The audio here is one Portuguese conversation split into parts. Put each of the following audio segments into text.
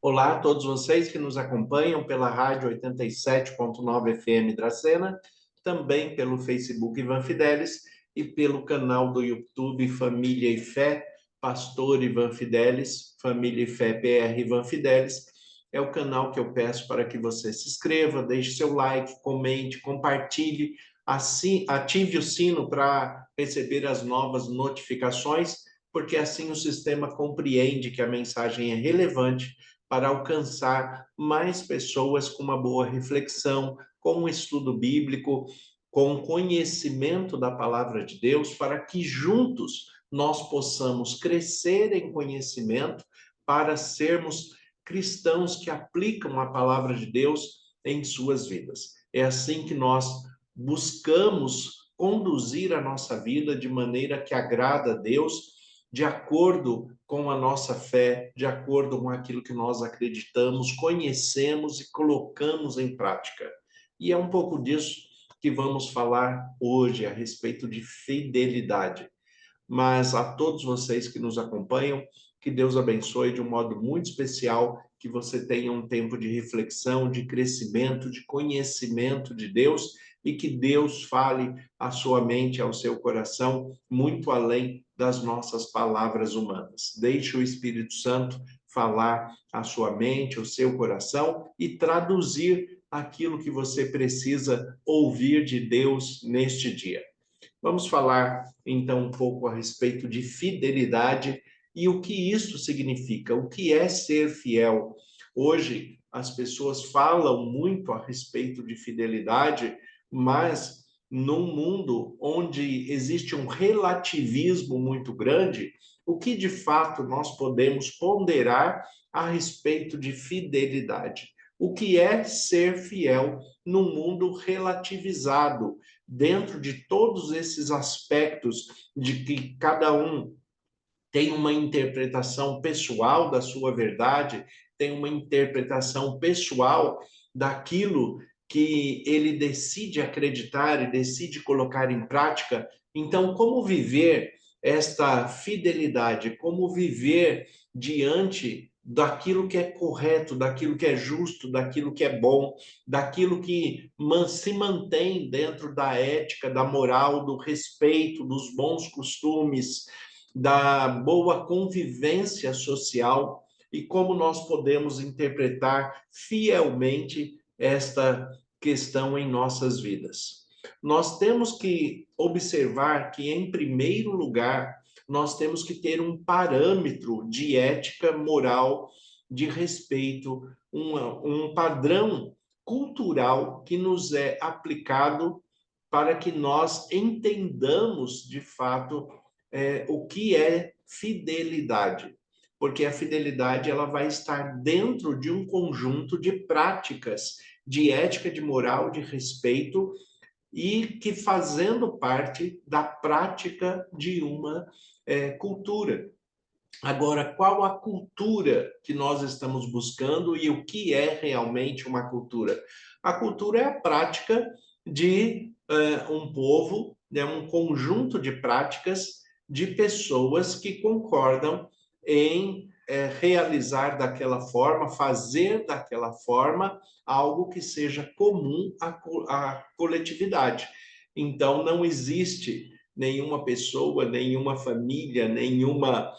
Olá a todos vocês que nos acompanham pela Rádio 87.9 FM Dracena, também pelo Facebook Ivan Fidelis e pelo canal do YouTube Família e Fé, Pastor Ivan Fidelis, Família e Fé PR Ivan Fidelis. É o canal que eu peço para que você se inscreva, deixe seu like, comente, compartilhe, assim, ative o sino para receber as novas notificações, porque assim o sistema compreende que a mensagem é relevante para alcançar mais pessoas com uma boa reflexão, com um estudo bíblico, com conhecimento da palavra de Deus, para que juntos nós possamos crescer em conhecimento para sermos cristãos que aplicam a palavra de Deus em suas vidas. É assim que nós buscamos conduzir a nossa vida de maneira que agrada a Deus, de acordo com a nossa fé, de acordo com aquilo que nós acreditamos, conhecemos e colocamos em prática. E é um pouco disso que vamos falar hoje a respeito de fidelidade. Mas a todos vocês que nos acompanham, que Deus abençoe de um modo muito especial, que você tenha um tempo de reflexão, de crescimento, de conhecimento de Deus e que Deus fale à sua mente, ao seu coração, muito além das nossas palavras humanas. Deixe o Espírito Santo falar à sua mente, ao seu coração e traduzir aquilo que você precisa ouvir de Deus neste dia. Vamos falar então um pouco a respeito de fidelidade e o que isso significa, o que é ser fiel. Hoje as pessoas falam muito a respeito de fidelidade, mas num mundo onde existe um relativismo muito grande, o que de fato nós podemos ponderar a respeito de fidelidade? O que é ser fiel num mundo relativizado, dentro de todos esses aspectos de que cada um tem uma interpretação pessoal da sua verdade, tem uma interpretação pessoal daquilo que ele decide acreditar e decide colocar em prática. Então, como viver esta fidelidade? Como viver diante daquilo que é correto, daquilo que é justo, daquilo que é bom, daquilo que se mantém dentro da ética, da moral, do respeito, dos bons costumes, da boa convivência social e como nós podemos interpretar fielmente esta questão em nossas vidas. Nós temos que observar que, em primeiro lugar, nós temos que ter um parâmetro de ética, moral, de respeito, um padrão cultural que nos é aplicado para que nós entendamos, de fato, o que é fidelidade, porque a fidelidade ela vai estar dentro de um conjunto de práticas de ética, de moral, de respeito e que fazendo parte da prática de uma cultura. Agora, qual a cultura que nós estamos buscando e o que é realmente uma cultura? A cultura é a prática de um povo, né, um conjunto de práticas de pessoas que concordam em realizar daquela forma, fazer daquela forma algo que seja comum à coletividade. Então, não existe nenhuma pessoa, nenhuma família, nenhuma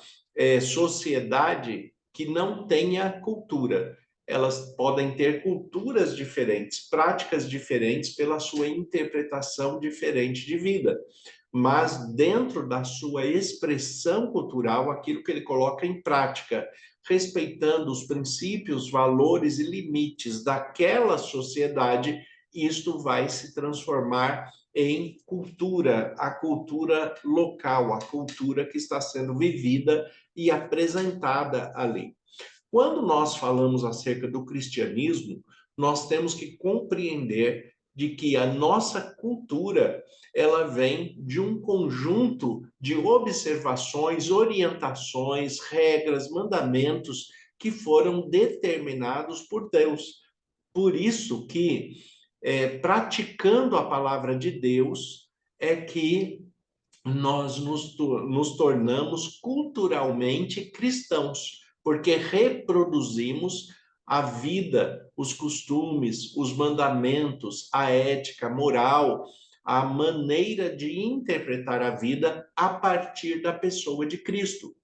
sociedade que não tenha cultura. Elas podem ter culturas diferentes, práticas diferentes pela sua interpretação diferente de vida, mas dentro da sua expressão cultural, aquilo que ele coloca em prática, respeitando os princípios, valores e limites daquela sociedade, isto vai se transformar em cultura, a cultura local, a cultura que está sendo vivida e apresentada ali. Quando nós falamos acerca do cristianismo, nós temos que compreender de que a nossa cultura ela vem de um conjunto de observações, orientações, regras, mandamentos que foram determinados por Deus. Por isso que, praticando a palavra de Deus, é que nós nos tornamos culturalmente cristãos, porque reproduzimos a vida, os costumes, os mandamentos, a ética, a moral, a maneira de interpretar a vida a partir da pessoa de Cristo.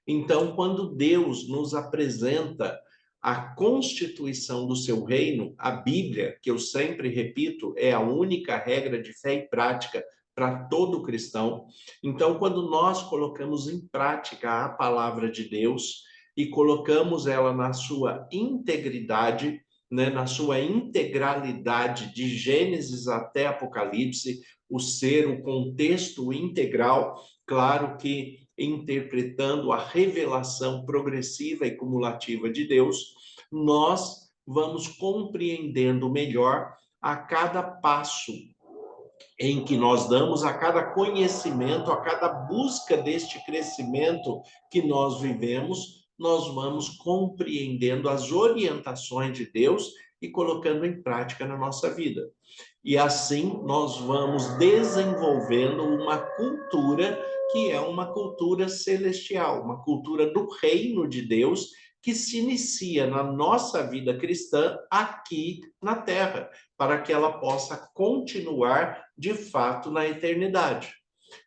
Então, quando Deus nos apresenta a constituição do seu reino, a Bíblia, que eu sempre repito, é a única regra de fé e prática para todo cristão. Então, quando nós colocamos em prática a palavra de Deus e colocamos ela na sua integridade, né, na sua integralidade, de Gênesis até Apocalipse, o ser, o contexto integral, claro que interpretando a revelação progressiva e cumulativa de Deus, nós vamos compreendendo melhor a cada passo em que nós damos, a cada conhecimento, a cada busca deste crescimento que nós vivemos, nós vamos compreendendo as orientações de Deus e colocando em prática na nossa vida. E assim nós vamos desenvolvendo uma cultura que é uma cultura celestial, uma cultura do reino de Deus que se inicia na nossa vida cristã aqui na Terra, para que ela possa continuar de fato na eternidade.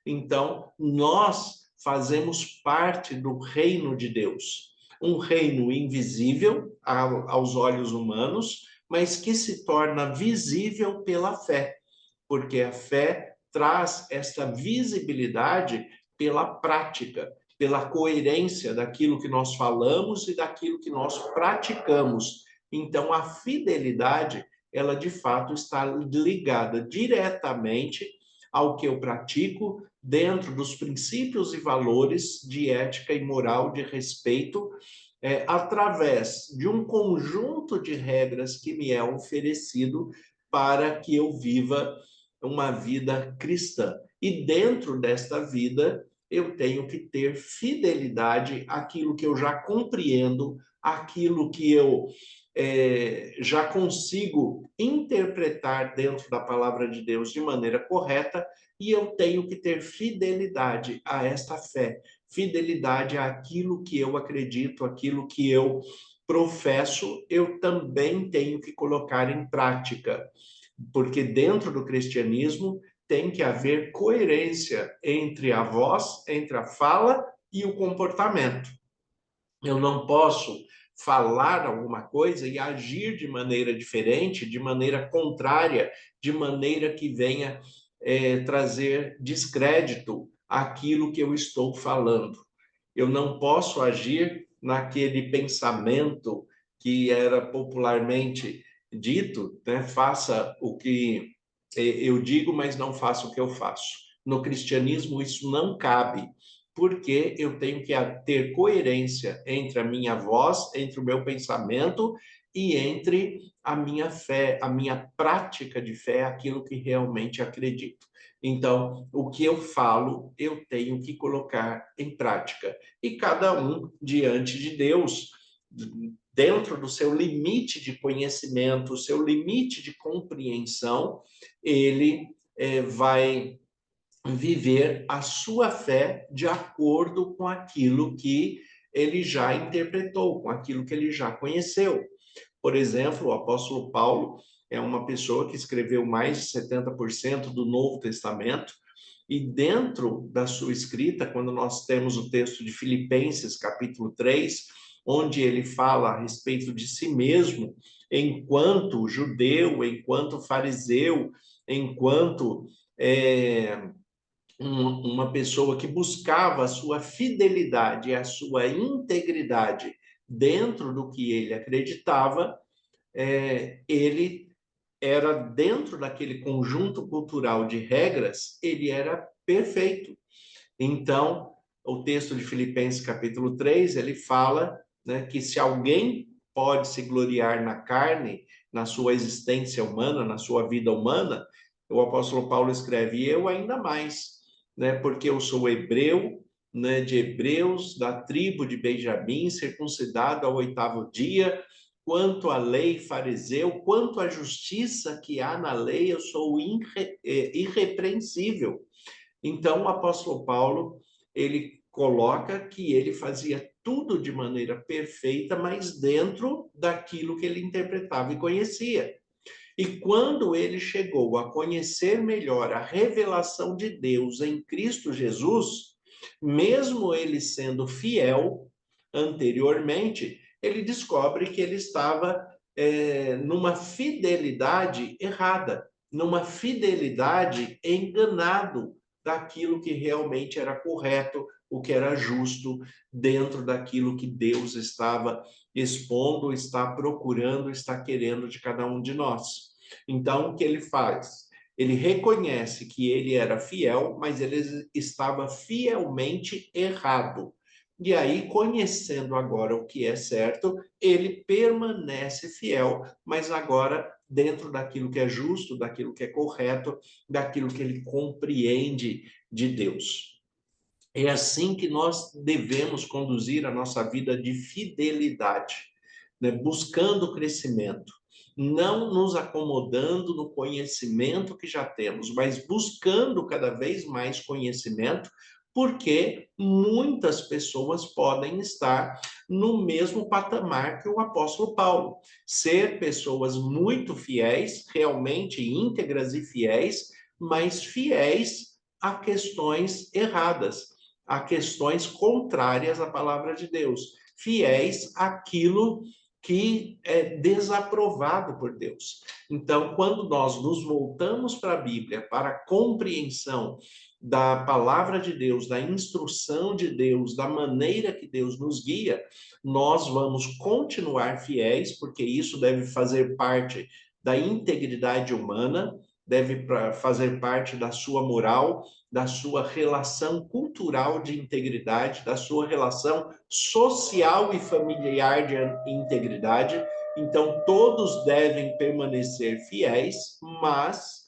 Então, nós fazemos parte do reino de Deus, um reino invisível aos olhos humanos, mas que se torna visível pela fé, porque a fé traz esta visibilidade pela prática, pela coerência daquilo que nós falamos e daquilo que nós praticamos. Então, a fidelidade, ela de fato está ligada diretamente ao que eu pratico dentro dos princípios e valores de ética e moral, de respeito, através de um conjunto de regras que me é oferecido para que eu viva uma vida cristã. E dentro desta vida, eu tenho que ter fidelidade àquilo que eu já compreendo, àquilo que eu já consigo interpretar dentro da palavra de Deus de maneira correta, e eu tenho que ter fidelidade a esta fé, fidelidade àquilo que eu acredito, aquilo que eu professo, eu também tenho que colocar em prática, porque dentro do cristianismo tem que haver coerência entre a voz, entre a fala e o comportamento. Eu não posso falar alguma coisa e agir de maneira diferente, de maneira contrária, de maneira que venha trazer descrédito àquilo que eu estou falando. Eu não posso agir naquele pensamento que era popularmente dito, né? Faça o que eu digo, mas não faça o que eu faço. No cristianismo, isso não cabe, porque eu tenho que ter coerência entre a minha voz, entre o meu pensamento e entre a minha fé, a minha prática de fé, aquilo que realmente acredito. Então, o que eu falo, eu tenho que colocar em prática. E cada um diante de Deus, dentro do seu limite de conhecimento, o seu limite de compreensão, ele vai viver a sua fé de acordo com aquilo que ele já interpretou, com aquilo que ele já conheceu. Por exemplo, o apóstolo Paulo é uma pessoa que escreveu mais de 70% do Novo Testamento, e dentro da sua escrita, quando nós temos o texto de Filipenses, capítulo 3, onde ele fala a respeito de si mesmo, enquanto judeu, enquanto fariseu, enquanto uma pessoa que buscava a sua fidelidade e a sua integridade dentro do que ele acreditava, ele era dentro daquele conjunto cultural de regras, ele era perfeito. Então, o texto de Filipenses capítulo 3, ele fala, né, que se alguém pode se gloriar na carne, na sua existência humana, na sua vida humana, o apóstolo Paulo escreve, eu ainda mais, né, porque eu sou hebreu, né, de Hebreus, da tribo de Benjamim, circuncidado ao 8º dia, quanto à lei fariseu, quanto à justiça que há na lei, eu sou irrepreensível. Então, o apóstolo Paulo, ele coloca que ele fazia tudo de maneira perfeita, mas dentro daquilo que ele interpretava e conhecia. E quando ele chegou a conhecer melhor a revelação de Deus em Cristo Jesus, mesmo ele sendo fiel anteriormente, ele descobre que ele estava numa fidelidade errada, numa fidelidade enganado daquilo que realmente era correto, o que era justo, dentro daquilo que Deus estava expondo, está procurando, está querendo de cada um de nós. Então, o que ele faz? Ele reconhece que ele era fiel, mas ele estava fielmente errado. E aí, conhecendo agora o que é certo, ele permanece fiel, mas agora dentro daquilo que é justo, daquilo que é correto, daquilo que ele compreende de Deus. É assim que nós devemos conduzir a nossa vida de fidelidade, né? Buscando crescimento, não nos acomodando no conhecimento que já temos, mas buscando cada vez mais conhecimento, porque muitas pessoas podem estar no mesmo patamar que o apóstolo Paulo, ser pessoas muito fiéis, realmente íntegras e fiéis, mas fiéis a questões erradas, a questões contrárias à palavra de Deus, fiéis àquilo que é desaprovado por Deus. Então, quando nós nos voltamos para a Bíblia, para a compreensão da palavra de Deus, da instrução de Deus, da maneira que Deus nos guia, nós vamos continuar fiéis, porque isso deve fazer parte da integridade humana, deve fazer parte da sua moral, da sua relação cultural de integridade, da sua relação social e familiar de integridade. Então, todos devem permanecer fiéis, mas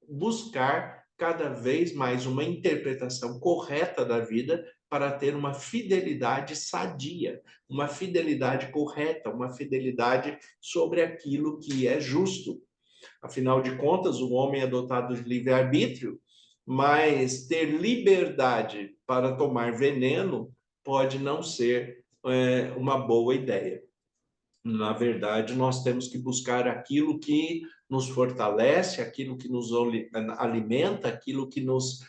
buscar cada vez mais uma interpretação correta da vida para ter uma fidelidade sadia, uma fidelidade correta, uma fidelidade sobre aquilo que é justo. Afinal de contas, o homem é dotado de livre-arbítrio, mas ter liberdade para tomar veneno pode não ser uma boa ideia. Na verdade, nós temos que buscar aquilo que nos fortalece, aquilo que nos alimenta, aquilo que nos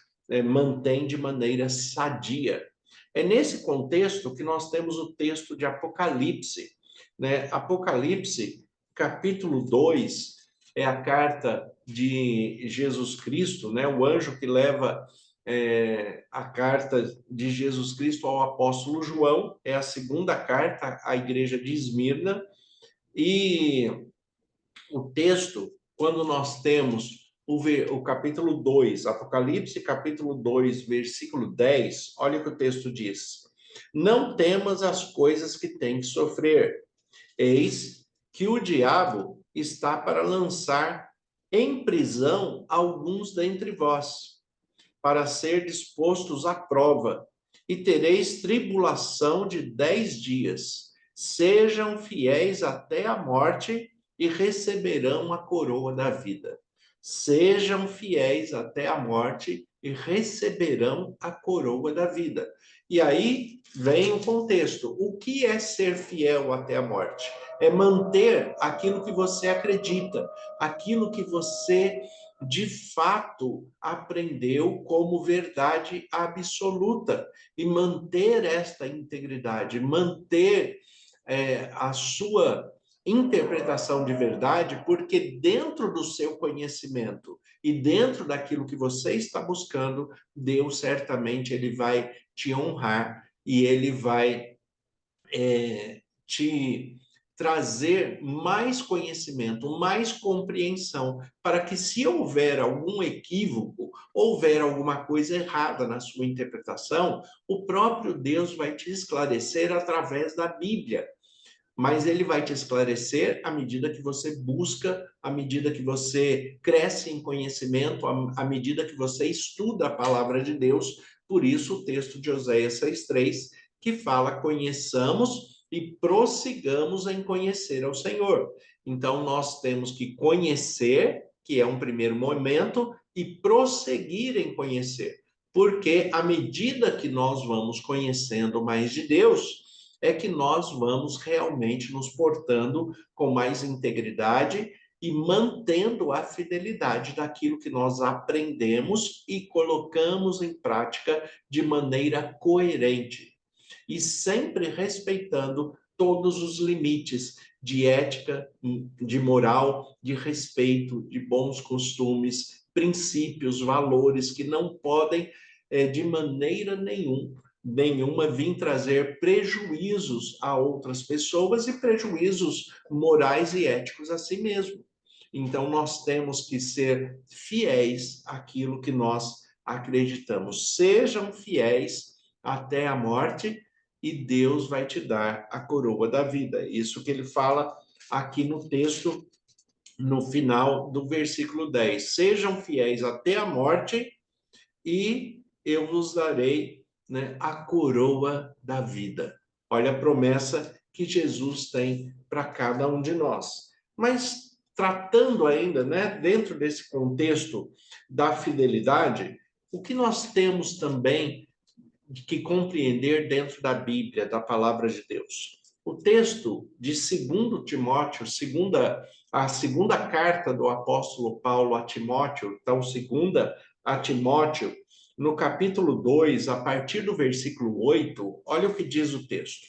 mantém de maneira sadia. É nesse contexto que nós temos o texto de Apocalipse, né? Apocalipse, capítulo 2, é a carta de Jesus Cristo, né? O anjo que leva a carta de Jesus Cristo ao apóstolo João, é a segunda carta à igreja de Esmirna, e o texto, quando nós temos o capítulo 2, Apocalipse, capítulo 2, versículo 10, olha o que o texto diz: não temas as coisas que tem que sofrer, eis que o diabo está para lançar em prisão alguns dentre vós, para ser dispostos à prova, e tereis tribulação de 10 dias. Sejam fiéis até a morte e receberão a coroa da vida. Sejam fiéis até a morte e receberão a coroa da vida. E aí vem o contexto. O que é ser fiel até a morte? É manter aquilo que você acredita, aquilo que você de fato aprendeu como verdade absoluta, e manter esta integridade, manter a sua interpretação de verdade, porque dentro do seu conhecimento e dentro daquilo que você está buscando, Deus certamente ele vai te honrar e ele vai te trazer mais conhecimento, mais compreensão, para que se houver algum equívoco, houver alguma coisa errada na sua interpretação, o próprio Deus vai te esclarecer através da Bíblia. Mas ele vai te esclarecer à medida que você busca, à medida que você cresce em conhecimento, à medida que você estuda a palavra de Deus. Por isso o texto de Oséias 6:3, que fala: conheçamos e prossigamos em conhecer ao Senhor. Então nós temos que conhecer, que é um primeiro momento, e prosseguir em conhecer. porque à medida que nós vamos conhecendo mais de Deus, é que nós vamos realmente nos portando com mais integridade e mantendo a fidelidade daquilo que nós aprendemos e colocamos em prática de maneira coerente e sempre respeitando todos os limites de ética, de moral, de respeito, de bons costumes, princípios, valores que não podem, de maneira nenhuma vir trazer prejuízos a outras pessoas e prejuízos morais e éticos a si mesmo. Então, nós temos que ser fiéis àquilo que nós acreditamos. Sejam fiéis até a morte e Deus vai te dar a coroa da vida. Isso que ele fala aqui no texto, no final do versículo 10. Sejam fiéis até a morte e eu vos darei, né, a coroa da vida. Olha a promessa que Jesus tem para cada um de nós. Mas tratando ainda, né, dentro desse contexto da fidelidade, o que nós temos também que compreender dentro da Bíblia, da palavra de Deus. O texto de 2 Timóteo, a segunda carta do apóstolo Paulo a Timóteo, então, segunda a Timóteo, no capítulo 2, a partir do versículo 8, olha o que diz o texto.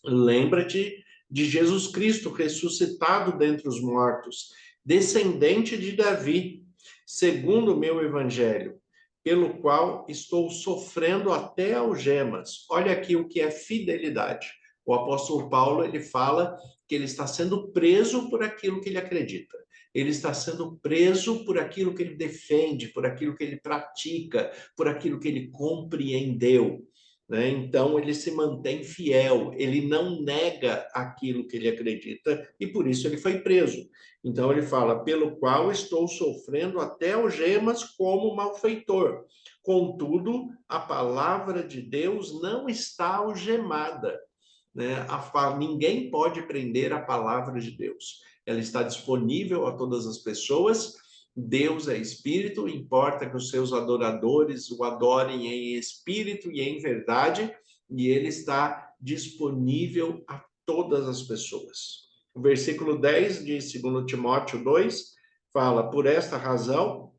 Lembra-te de Jesus Cristo ressuscitado dentre os mortos, descendente de Davi, segundo o meu evangelho, pelo qual estou sofrendo até algemas. Olha aqui o que é fidelidade. O apóstolo Paulo, ele fala que ele está sendo preso por aquilo que ele acredita. Ele está sendo preso por aquilo que ele defende, por aquilo que ele pratica, por aquilo que ele compreendeu. Né? Então, ele se mantém fiel, ele não nega aquilo que ele acredita e por isso ele foi preso. Então, ele fala: pelo qual estou sofrendo até algemas como malfeitor. Contudo, a palavra de Deus não está algemada. Né? Ninguém pode prender a palavra de Deus. Ela está disponível a todas as pessoas. Deus é espírito, importa que os seus adoradores o adorem em espírito e em verdade, e ele está disponível a todas as pessoas. O versículo 10 de 2 Timóteo 2 fala: por esta razão,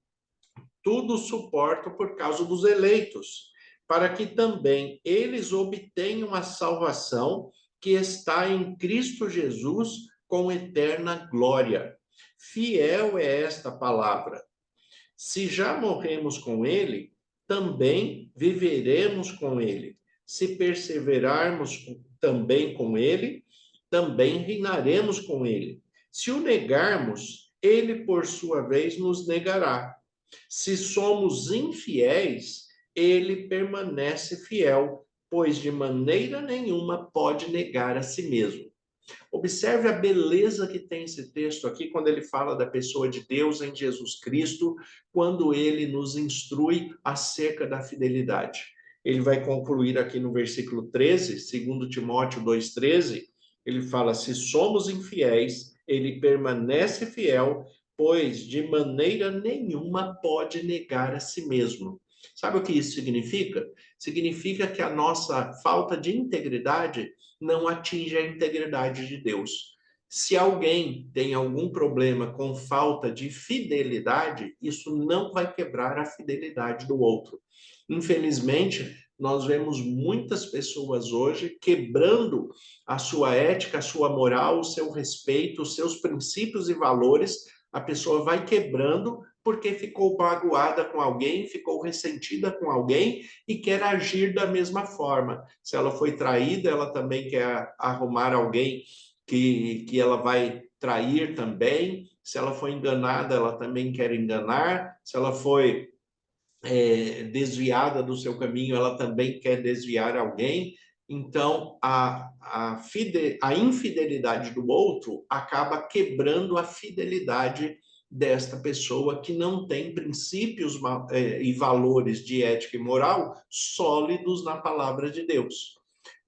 tudo suporto por causa dos eleitos, para que também eles obtenham a salvação que está em Cristo Jesus com eterna glória. Fiel é esta palavra. Se já morremos com ele, também viveremos com ele. Se perseverarmos também com ele, também reinaremos com ele. Se o negarmos, ele, por sua vez, nos negará. Se somos infiéis, ele permanece fiel, pois de maneira nenhuma pode negar a si mesmo. Observe a beleza que tem esse texto aqui quando ele fala da pessoa de Deus em Jesus Cristo, quando ele nos instrui acerca da fidelidade. Ele vai concluir aqui no versículo 13, 2 Timóteo 2,13, ele fala: se somos infiéis, ele permanece fiel, pois de maneira nenhuma pode negar a si mesmo. Sabe o que isso significa? Significa que a nossa falta de integridade não atinge a integridade de Deus. Se alguém tem algum problema com falta de fidelidade, isso não vai quebrar a fidelidade do outro. Infelizmente, nós vemos muitas pessoas hoje quebrando a sua ética, a sua moral, o seu respeito, os seus princípios e valores. A pessoa vai quebrando porque ficou magoada com alguém, ficou ressentida com alguém e quer agir da mesma forma. Se ela foi traída, ela também quer arrumar alguém que ela vai trair também. Se ela foi enganada, ela também quer enganar. Se ela foi desviada do seu caminho, ela também quer desviar alguém. Então, a infidelidade do outro acaba quebrando a fidelidade desta pessoa que não tem princípios e valores de ética e moral sólidos na palavra de Deus.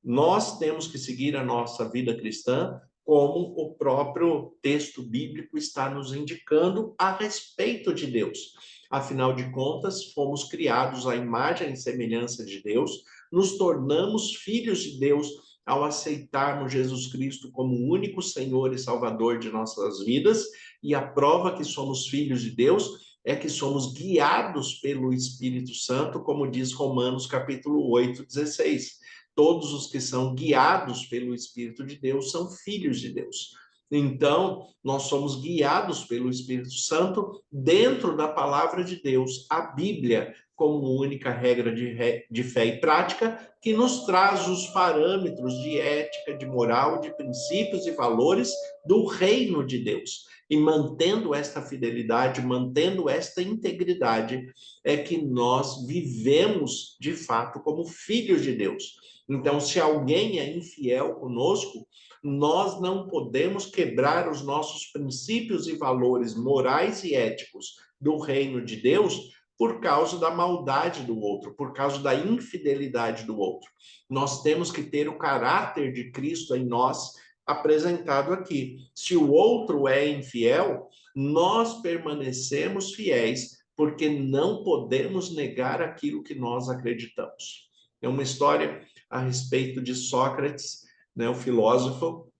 Nós temos que seguir a nossa vida cristã como o próprio texto bíblico está nos indicando a respeito de Deus. Afinal de contas, fomos criados à imagem e semelhança de Deus, nos tornamos filhos de Deus ao aceitarmos Jesus Cristo como o único Senhor e Salvador de nossas vidas, e a prova que somos filhos de Deus é que somos guiados pelo Espírito Santo, como diz Romanos capítulo 8, 16. Todos os que são guiados pelo Espírito de Deus são filhos de Deus. Então, nós somos guiados pelo Espírito Santo dentro da palavra de Deus, a Bíblia, como única regra de fé e prática, que nos traz os parâmetros de ética, de moral, de princípios e valores do reino de Deus. E mantendo esta fidelidade, mantendo esta integridade, é que nós vivemos de fato como filhos de Deus. Então, se alguém é infiel conosco, nós não podemos quebrar os nossos princípios e valores morais e éticos do reino de Deus por causa da maldade do outro, por causa da infidelidade do outro. Nós temos que ter o caráter de Cristo em nós, apresentado aqui. Se o outro é infiel, nós permanecemos fiéis, porque não podemos negar aquilo que nós acreditamos. É uma história a respeito de Sócrates, né, o filósofo,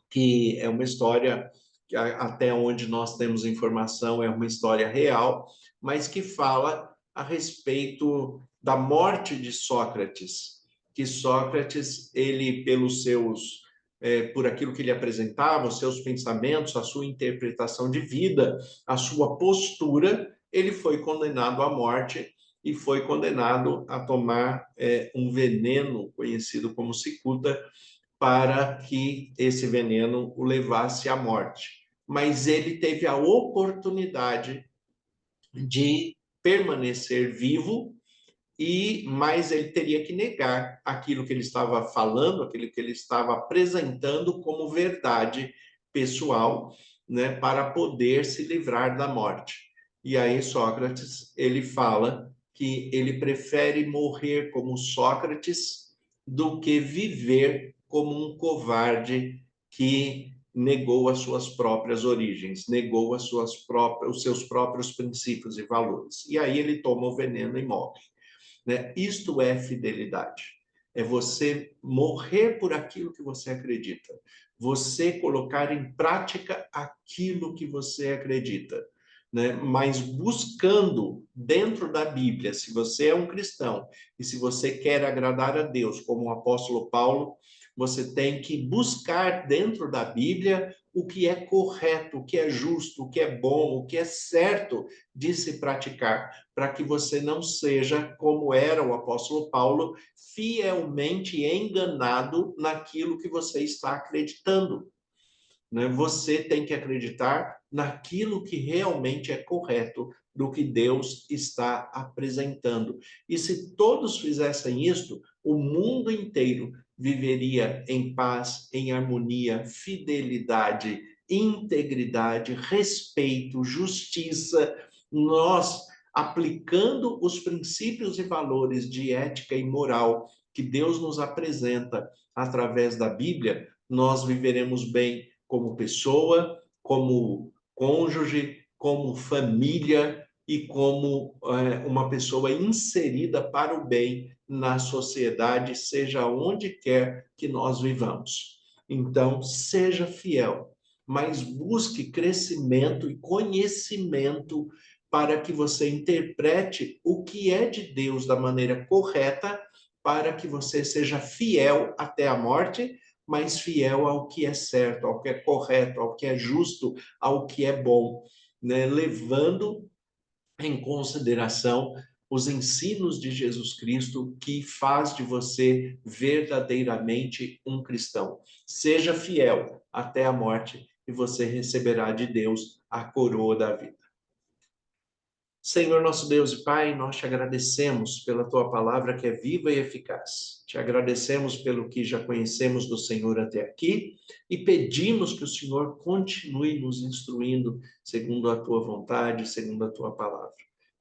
que é uma história que, até onde nós temos informação, é uma história real, mas que fala a respeito da morte de Sócrates, que Sócrates, ele, pelos seus, por aquilo que ele apresentava, os seus pensamentos, a sua interpretação de vida, a sua postura, ele foi condenado à morte e foi condenado a tomar um veneno conhecido como cicuta, para que esse veneno o levasse à morte. Mas ele teve a oportunidade de permanecer vivo, mas ele teria que negar aquilo que ele estava falando, aquilo que ele estava apresentando como verdade pessoal, né, para poder se livrar da morte. E aí Sócrates, ele fala que ele prefere morrer como Sócrates do que viver como um covarde que negou as suas próprias origens, negou os seus próprios princípios e valores. E aí ele toma o veneno e morre. Né? Isto é fidelidade. É você morrer por aquilo que você acredita. Você colocar em prática aquilo que você acredita. Né? Mas buscando dentro da Bíblia, se você é um cristão e se você quer agradar a Deus, como o apóstolo Paulo, você tem que buscar dentro da Bíblia o que é correto, o que é justo, o que é bom, o que é certo de se praticar, para que você não seja, como era o apóstolo Paulo, fielmente enganado naquilo que você está acreditando. Né? Você tem que acreditar naquilo que realmente é correto do que Deus está apresentando. E se todos fizessem isto, o mundo inteiro viveria em paz, em harmonia, fidelidade, integridade, respeito, justiça. Nós, aplicando os princípios e valores de ética e moral que Deus nos apresenta através da Bíblia, nós viveremos bem como pessoa, como cônjuge, como família e como uma pessoa inserida para o bem na sociedade, seja onde quer que nós vivamos. Então, seja fiel, mas busque crescimento e conhecimento para que você interprete o que é de Deus da maneira correta, para que você seja fiel até a morte, mas fiel ao que é certo, ao que é correto, ao que é justo, ao que é bom, né? Levando em consideração os ensinos de Jesus Cristo, que faz de você verdadeiramente um cristão. Seja fiel até a morte e você receberá de Deus a coroa da vida. Senhor, nosso Deus e Pai, nós te agradecemos pela tua palavra que é viva e eficaz. Te agradecemos pelo que já conhecemos do Senhor até aqui e pedimos que o Senhor continue nos instruindo segundo a tua vontade, segundo a tua palavra.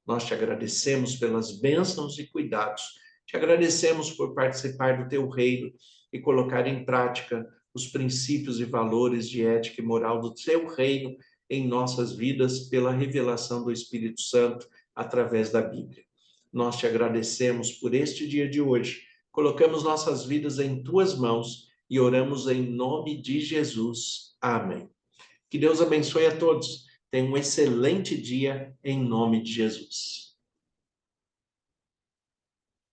Nós te agradecemos pelas bênçãos e cuidados. Te agradecemos por participar do teu reino e colocar em prática os princípios e valores de ética e moral do Seu reino em nossas vidas pela revelação do Espírito Santo através da Bíblia. Nós te agradecemos por este dia de hoje, colocamos nossas vidas em Tuas mãos e oramos em nome de Jesus. Amém. Que Deus abençoe a todos. Tenha um excelente dia em nome de Jesus.